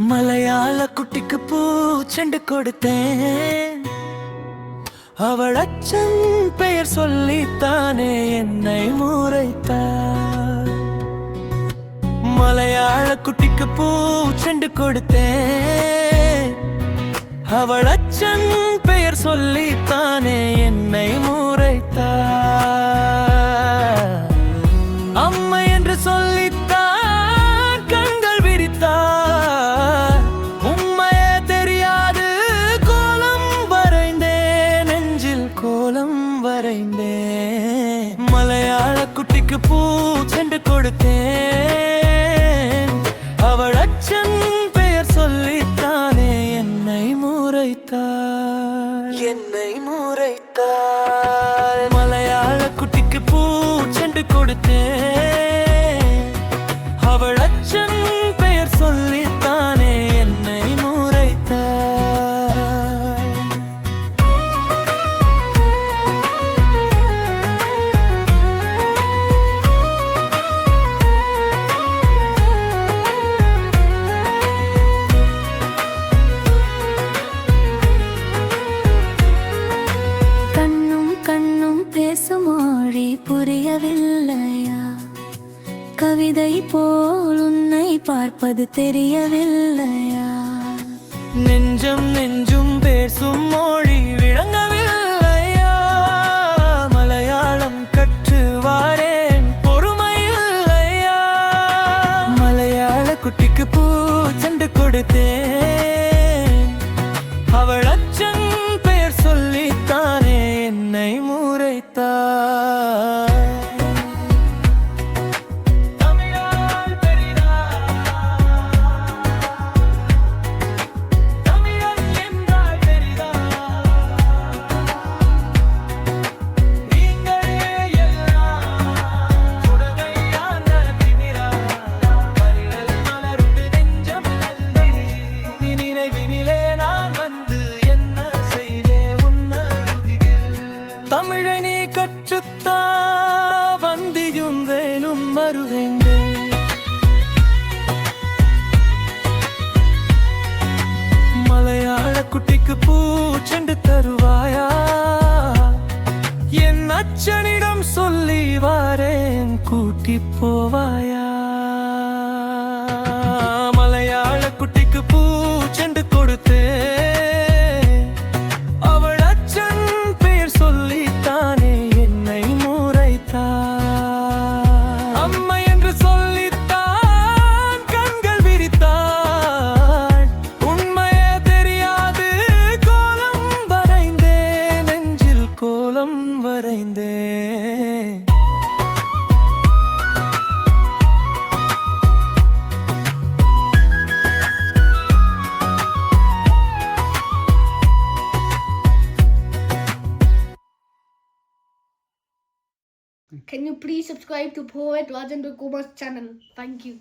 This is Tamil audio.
மலையாள குட்டிக்கு பூச்செண்டு கொடுத்தேன். அவள் அச்சன் பெயர் சொல்லித்தானே என்னை முறைத்தாள். மலையாள குட்டிக்கு பூச்செண்டு கொடுத்தேன். அவள் அச்சன் பெயர் சொல்லித்தானே என்னை முறைத்தாள். அம்மை என்று சொல்லித்தான் கண்கள் விரித்தார். உண்மையே தெரியாது கோலம் வரைந்தேன், நெஞ்சில் கோலம் வரைந்தேன். மலையாள குட்டிக்கு பூச்செண்டு கொடுத்தேன். அவள் அச்சன் பெயர் சொல்லித்தானே என்னை முறைத்தாள், என்னை முறைத்தாள். மலையாள குட்டிக்கு பூச்செண்டு கொடுத்தேன். அவள் அச்சன் பெயர் சொல்லித்தானே என்னை முறைத்தாள். கண்ணும் கண்ணும் பேசும் மொழி புரியவில்லையா? கவிதை போல் உன்னை பார்ப்பது தெரியவில்லையா? நெஞ்சம் நெஞ்சும் பேசும் மொழி விளங்கவில்லையா? மலையாளம் கற்று வாரேன், பொறுமை இல்லையா? மலையாள குட்டிக்கு பூச்செண்டு கொடுத்தேன். அவள் அச்சன் பெயர் சொல்லித்தானே என்னை முறைத்தாள். தமிழை நீ கற்றுத்தா வந்தியும் வேணும் மறுவேண்டே. மலையாள குட்டிக்கு பூச்செண்டு தருவாயா? என் அச்சனிடம் சொல்லி வாரேன், கூட்டி போவாயா? மலையாள குட்டிக்கு பூச்செண்டு கொடுத்தேன். அவள் அச்சன் பெயர் சொல்லித்தானே என்னை முறைத்தாள். அம்மை என்று சொல்லித்தான் கண்கள் விரித்தாள். உண்மையே தெரியாது கோலம் வரைந்தேன், நெஞ்சில் கோலம் வரைந்தேன். Can you please subscribe to Poet Rajendra Kumar's channel? Thank you.